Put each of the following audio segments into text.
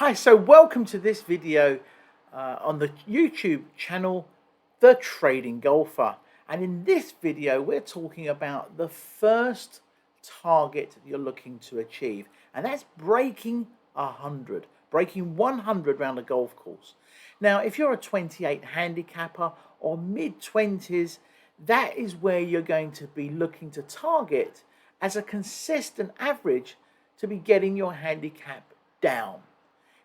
Hi, so welcome to this video on the YouTube channel, The Trading Golfer. And in this video, we're talking about the first target you're looking to achieve. And that's breaking 100, breaking 100 around a golf course. Now, if you're a 28 handicapper or mid-20s, that is where you're going to be looking to target as a consistent average to be getting your handicap down.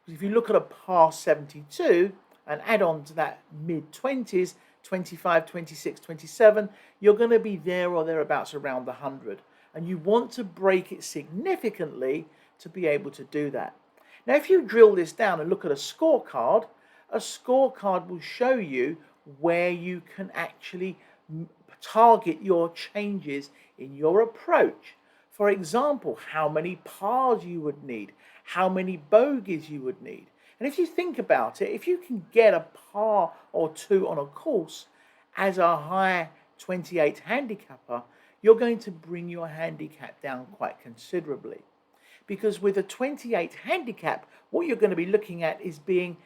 If you look at a par 72 and add on to that mid-20s, 25, 26, 27, you're going to be there or thereabouts around the 100. And you want to break it significantly to be able to do that. Now, if you drill this down and look at a scorecard will show you where you can actually target your changes in your approach. For example, how many pars you would need, how many bogeys you would need. And if you think about it, if you can get a par or two on a course as a high 28 handicapper, you're going to bring your handicap down quite considerably. Because with a 28 handicap, what you're going to be looking at is being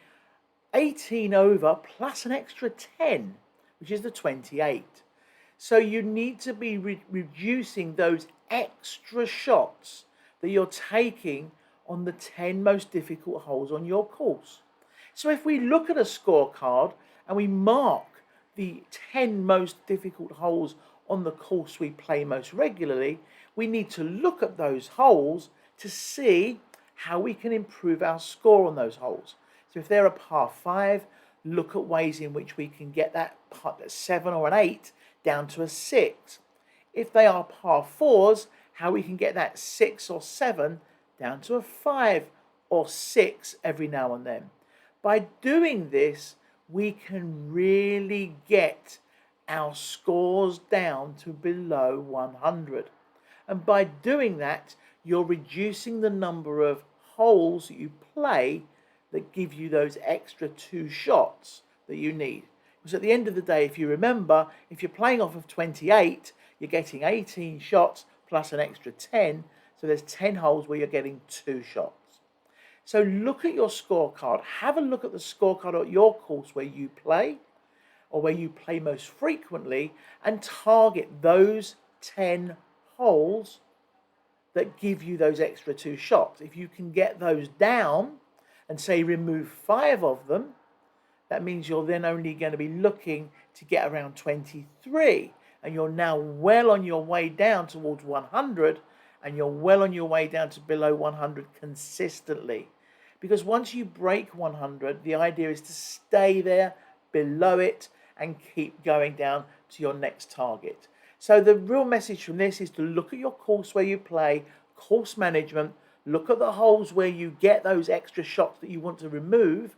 18 over plus an extra 10, which is the 28. So you need to be reducing those extra shots that you're taking on the 10 most difficult holes on your course. So if we look at a scorecard and we mark the 10 most difficult holes on the course we play most regularly, we need to look at those holes to see how we can improve our score on those holes. So if they're a par 5, look at ways in which we can get that 7 or an 8 down to a 6. If they are par 4s, how we can get that 6 or 7 down to a 5 or 6 every now and then. By doing this, we can really get our scores down to below 100. And by doing that, you're reducing the number of holes that you play that give you those extra 2 shots that you need. Because at the end of the day, if you remember, if you're playing off of 28, you're getting 18 shots plus an extra 10. So there's 10 holes where you're getting 2 shots. So look at your scorecard. Have a look at the scorecard at your course where you play or where you play most frequently and target those 10 holes that give you those extra 2 shots. If you can get those down and say remove 5 of them, that means you're then only going to be looking to get around 23. And you're now well on your way down towards 100. And you're well on your way down to below 100 consistently. Because once you break 100, the idea is to stay there below it and keep going down to your next target. So the real message from this is to look at your course where you play, course management, look at the holes where you get those extra shots that you want to remove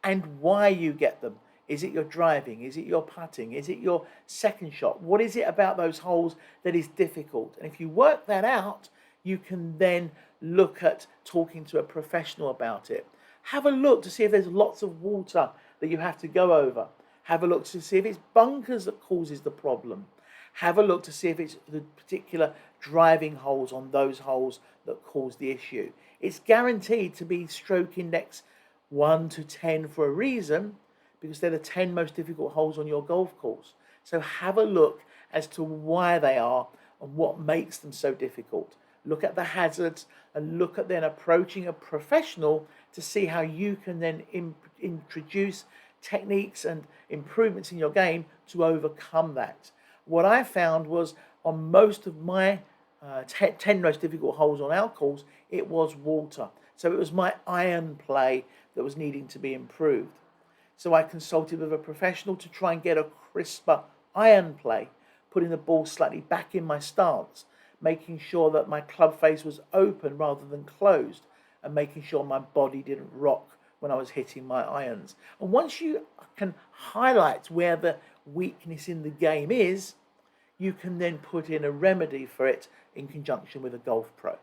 and why you get them. Is it your driving? Is it your putting? Is it your second shot? What is it about those holes that is difficult? And if you work that out, you can then look at talking to a professional about it. Have a look to see if there's lots of water that you have to go over. Have a look to see if it's bunkers that causes the problem. Have a look to see if it's the particular driving holes on those holes that cause the issue. It's guaranteed to be stroke index 1 to 10 for a reason, because they're the 10 most difficult holes on your golf course. So have a look as to why they are and what makes them so difficult. Look at the hazards and look at then approaching a professional to see how you can then introduce techniques and improvements in your game to overcome that. What I found was on most of my 10 most difficult holes on our course, it was water. So it was my iron play that was needing to be improved. So I consulted with a professional to try and get a crisper iron play, putting the ball slightly back in my stance, making sure that my club face was open rather than closed, and making sure my body didn't rock when I was hitting my irons. And once you can highlight where the weakness in the game is, you can then put in a remedy for it in conjunction with a golf pro.